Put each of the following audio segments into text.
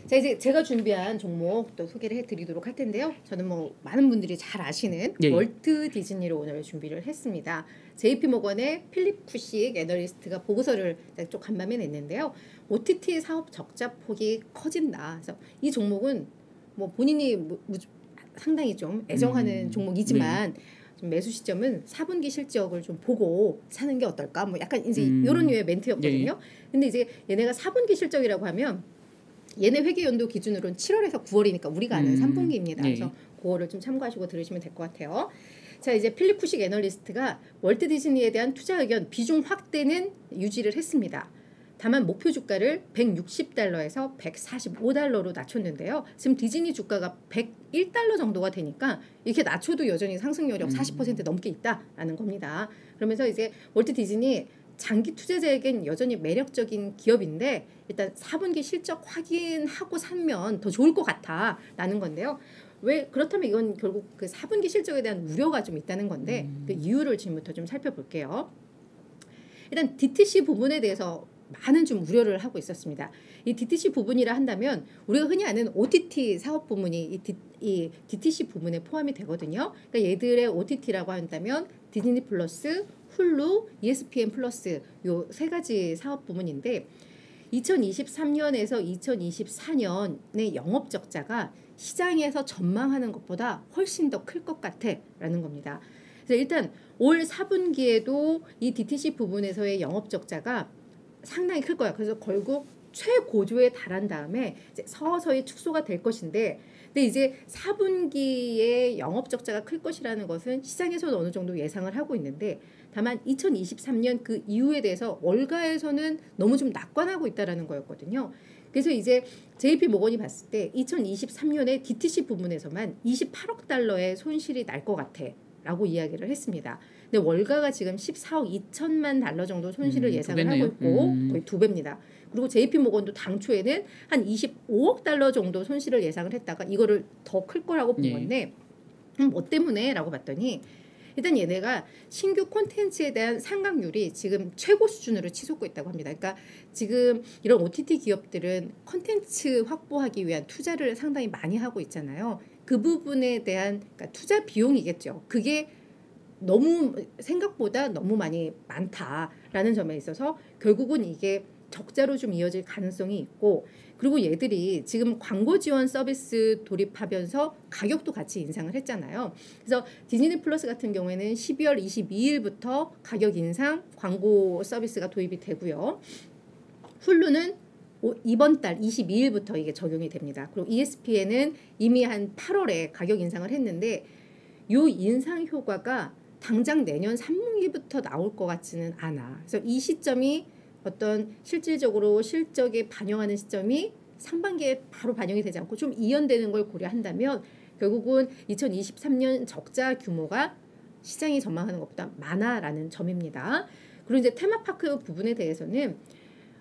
자, 이제 제가 준비한 종목 또 소개를 해드리도록 할 텐데요. 저는 뭐 많은 분들이 잘 아시는 예. 월트 디즈니로 오늘 준비를 했습니다. JP 모건의 필립 쿠식 애널리스트가 보고서를 좀 간밤에 냈는데요. OTT 사업 적자 폭이 커진다. 그래서 이 종목은 뭐 본인이 상당히 좀 애정하는 종목이지만 좀 매수 시점은 4분기 실적을 좀 보고 사는 게 어떨까? 뭐 약간 이제 이런 류의 멘트였거든요. 근데 이제 얘네가 4분기 실적이라고 하면 얘네 회계 연도 기준으로는 7월에서 9월이니까 우리가 아는 3분기입니다. 그래서 그거를 좀 참고하시고 들으시면 될 것 같아요. 자, 이제 필립 쿠식 애널리스트가 월트 디즈니에 대한 투자 의견 비중 확대는 유지를 했습니다. 다만 목표 주가를 160달러에서 145달러로 낮췄는데요. 지금 디즈니 주가가 101달러 정도가 되니까 이렇게 낮춰도 여전히 상승 여력 40% 넘게 있다라는 겁니다. 그러면서 이제 월트 디즈니 장기 투자자에겐 여전히 매력적인 기업인데 일단 4분기 실적 확인하고 사면 더 좋을 것 같아라는 건데요. 왜 그렇다면 이건 결국 그 4분기 실적에 대한 우려가 좀 있다는 건데 그 이유를 지금부터 좀 살펴볼게요. 일단 DTC 부분에 대해서 많은 좀 우려를 하고 있었습니다. 이 DTC 부분이라 한다면 우리가 흔히 아는 OTT 사업 부문이 이 DTC 부문에 포함이 되거든요. 그러니까 얘들의 OTT라고 한다면 디즈니 플러스, 훌루, ESPN 플러스 요 세 가지 사업 부문인데 2023년에서 2024년의 영업 적자가 시장에서 전망하는 것보다 훨씬 더 클 것 같아라는 겁니다. 그래서 일단 올 4분기에도 이 DTC 부분에서의 영업 적자가 상당히 클 거야. 그래서 결국 최고조에 달한 다음에 이제 서서히 축소가 될 것인데, 근데 이제 4분기에 영업 적자가 클 것이라는 것은 시장에서도 어느 정도 예상을 하고 있는데, 다만 2023년 그 이후에 대해서 월가에서는 너무 좀 낙관하고 있다라는 거였거든요. 그래서 이제 JP 모건이 봤을 때 2023년에 DTC 부분에서만 28억 달러의 손실이 날 것 같아라고 이야기를 했습니다. 근데 월가가 지금 14억 2천만 달러 정도 손실을 예상을 하고 있고 거의 2배입니다. 그리고 JP 모건도 당초에는 한 25억 달러 정도 손실을 예상을 했다가 이거를 더 클 거라고 본 건데 뭐 때문에? 라고 봤더니 일단 얘네가 신규 콘텐츠에 대한 상각률이 지금 최고 수준으로 치솟고 있다고 합니다. 그러니까 지금 이런 OTT 기업들은 콘텐츠 확보하기 위한 투자를 상당히 많이 하고 있잖아요. 그 부분에 대한 그러니까 투자 비용이겠죠. 그게 너무 생각보다 너무 많이 많다라는 점에 있어서 결국은 이게 적자로 좀 이어질 가능성이 있고, 그리고 얘들이 지금 광고 지원 서비스 도입하면서 가격도 같이 인상을 했잖아요. 그래서 디즈니 플러스 같은 경우에는 12월 22일부터 가격 인상 광고 서비스가 도입이 되고요. 훌루는 이번 달 22일부터 이게 적용이 됩니다. 그리고 ESPN은 이미 한 8월에 가격 인상을 했는데 요 인상 효과가 당장 내년 3분기부터 나올 것 같지는 않아. 그래서 이 시점이 어떤 실질적으로 실적에 반영하는 시점이 상반기에 바로 반영이 되지 않고 좀 이연되는 걸 고려한다면 결국은 2023년 적자 규모가 시장이 전망하는 것보다 많아라는 점입니다. 그리고 이제 테마파크 부분에 대해서는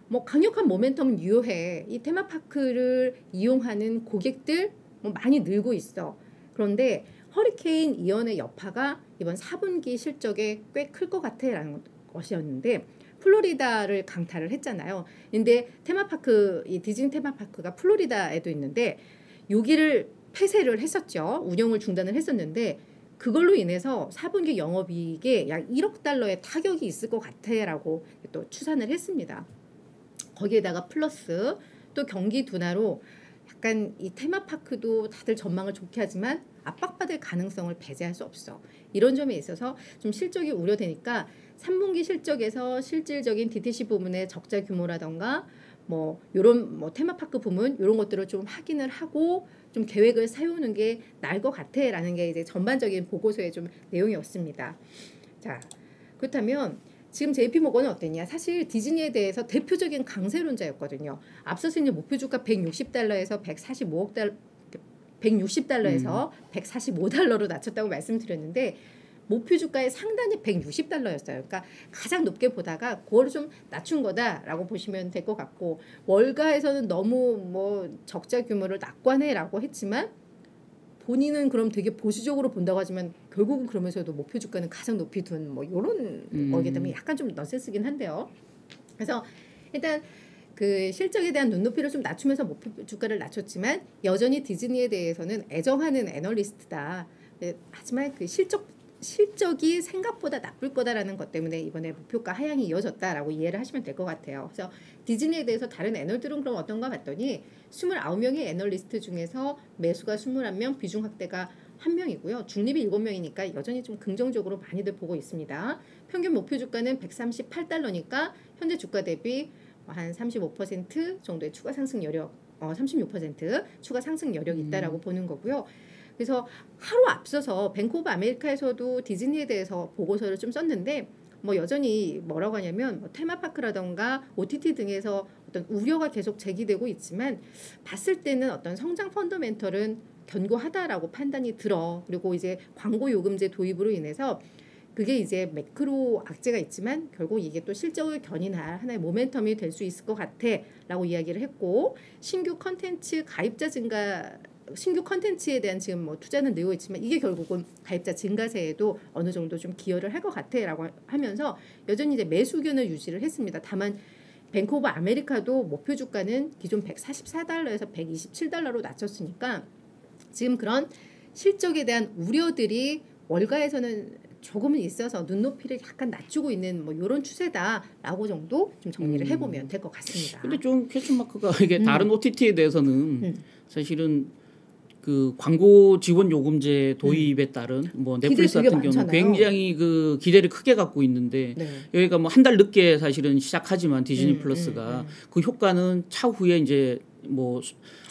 뭐 강력한 모멘텀은 유효해. 이 테마파크를 이용하는 고객들 뭐 많이 늘고 있어. 그런데 허리케인 이언의 여파가 이번 4분기 실적에 꽤 클 것 같아라는 것이었는데 플로리다를 강타를 했잖아요. 근데 테마파크, 이 디즈니 테마파크가 플로리다에도 있는데 여기를 폐쇄를 했었죠. 운영을 중단을 했었는데 그걸로 인해서 4분기 영업이익에 약 1억 달러의 타격이 있을 것 같아라고 또 추산을 했습니다. 거기에다가 플러스 또 경기 둔화로 약간 이 테마파크도 다들 전망을 좋게 하지만 압박받을 가능성을 배제할 수 없어. 이런 점에 있어서 좀 실적이 우려되니까 3분기 실적에서 실질적인 DTC 부문의 적자 규모라던가 뭐 요런 뭐 테마파크 부문 요런 것들을 좀 확인을 하고 좀 계획을 세우는 게 나을 것 같아라는 게 이제 전반적인 보고서의 좀 내용이었습니다. 자, 그렇다면 지금 JP 모건은 어땠냐? 사실 디즈니에 대해서 대표적인 강세론자였거든요. 앞서서 이제 목표 주가 160달러에서 160달러에서 145달러로 낮췄다고 말씀드렸는데 목표 주가의 상단이 160달러였어요. 그러니까 가장 높게 보다가 그거를 좀 낮춘 거다라고 보시면 될 것 같고, 월가에서는 너무 뭐 적자 규모를 낙관해라고 했지만 본인은 그럼 되게 보수적으로 본다고 하지만 결국은 그러면서도 목표 주가는 가장 높이 둔 뭐 이런 거기 때문에 약간 좀 넌센스긴 한데요. 그래서 일단 그 실적에 대한 눈높이를 좀 낮추면서 목표 주가를 낮췄지만 여전히 디즈니에 대해서는 애정하는 애널리스트다. 네, 하지만 그 실적이 생각보다 나쁠 거다라는 것 때문에 이번에 목표가 하향이 이어졌다라고 이해를 하시면 될 것 같아요. 그래서 디즈니에 대해서 다른 애널들은 그럼 어떤가 봤더니 29명의 애널리스트 중에서 매수가 21명, 비중 확대가 1명이고요. 중립이 7명이니까 여전히 좀 긍정적으로 많이들 보고 있습니다. 평균 목표 주가는 138달러니까 현재 주가 대비 한 35% 정도의 추가 상승 여력, 36% 추가 상승 여력이 있다라고 보는 거고요. 그래서 하루 앞서서 뱅크 오브 아메리카에서도 디즈니에 대해서 보고서를 좀 썼는데 뭐 여전히 뭐라고 하냐면 뭐 테마파크라던가 OTT 등에서 어떤 우려가 계속 제기되고 있지만 봤을 때는 어떤 성장 펀더멘털은 견고하다라고 판단이 들어. 그리고 이제 광고 요금제 도입으로 인해서 그게 이제 매크로 악재가 있지만 결국 이게 또 실적을 견인할 하나의 모멘텀이 될 수 있을 것 같아라고 이야기를 했고 신규 컨텐츠 가입자 증가 신규 컨텐츠에 대한 지금 뭐 투자는 늘고 있지만 이게 결국은 가입자 증가세에도 어느 정도 좀 기여를 할 것 같아라고 하면서 여전히 이제 매수 의견을 유지를 했습니다. 다만 뱅크 오브 아메리카도 목표 주가는 기존 144달러에서 127달러로 낮췄으니까 지금 그런 실적에 대한 우려들이 월가에서는 조금은 있어서 눈높이를 약간 낮추고 있는 뭐 이런 추세다라고 정도 좀 정리를 해보면 될 것 같습니다. 근데 좀 퀘스천 마크가 이게 다른 OTT에 대해서는 사실은 그 광고 지원 요금제 도입에 따른 뭐 넷플릭스 같은 경우는 굉장히 그 기대를 크게 갖고 있는데 네. 여기가 뭐 한 달 늦게 사실은 시작하지만 디즈니 플러스가 그 효과는 차후에 이제 뭐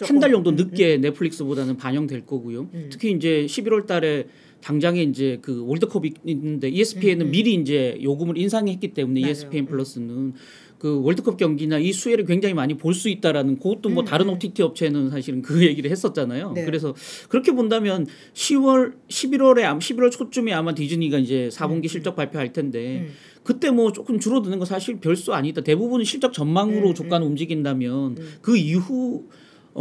한 달 정도 늦게 넷플릭스보다는 반영될 거고요. 특히 이제 11월 달에 당장에 이제 그 월드컵이 있는데 ESPN은 미리 이제 요금을 인상했기 때문에 맞아요. ESPN 플러스는 그 월드컵 경기나 이 수혜를 굉장히 많이 볼 수 있다라는 그것도 뭐 다른 OTT 업체는 사실은 그 얘기를 했었잖아요. 네. 그래서 그렇게 본다면 11월 초쯤에 아마 디즈니가 이제 4분기 실적 발표할 텐데 그때 뭐 조금 줄어드는 거 사실 별수 아니다. 대부분 실적 전망으로 주가는 움직인다면 그 이후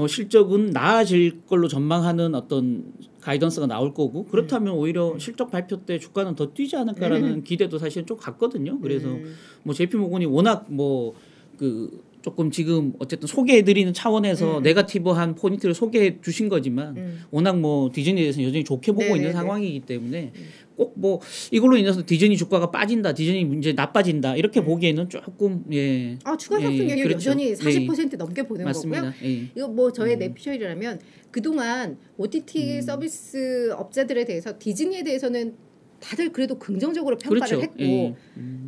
실적은 나아질 걸로 전망하는 어떤 가이던스가 나올 거고 그렇다면 오히려 실적 발표 때 주가는 더 뛰지 않을까라는 기대도 사실 좀 갔거든요. 그래서 뭐 JP모건이 워낙 뭐 그 조금 지금 어쨌든 소개해드리는 차원에서 네거티브한 포인트를 소개해 주신 거지만 워낙 뭐 디즈니에 대해서 여전히 좋게 보고 있는 상황이기 때문에 꼭 뭐 이걸로 인해서 디즈니 주가가 빠진다, 디즈니 이제 나빠진다 이렇게 보기에는 조금 예. 추가 상승률이 그렇죠. 여전히 40% 넘게 보는 맞습니다. 거고요. 예. 이거 뭐 저의 내피셜이라면 그동안 OTT 서비스 업자들에 대해서 디즈니에 대해서는 다들 그래도 긍정적으로 평가를 그렇죠. 했고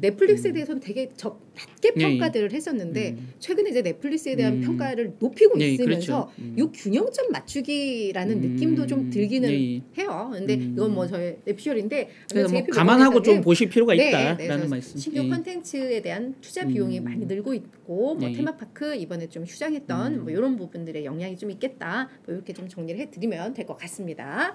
넷플릭스에 대해서는 되게 낮게 평가들을 했었는데 최근에 이제 넷플릭스에 대한 평가를 높이고 있으면서 이 균형점 맞추기라는 느낌도 좀 들기는 해요. 근데 이건 뭐 저의 넷피셜인데 뭐 감안하고 좀 보실 필요가 있다라는 말씀. 신규 콘텐츠에 대한 투자 비용이 많이 늘고 있고 뭐 테마파크 이번에 좀 휴장했던 뭐 이런 부분들의 영향이 좀 있겠다. 뭐 이렇게 좀 정리를 해드리면 될 것 같습니다.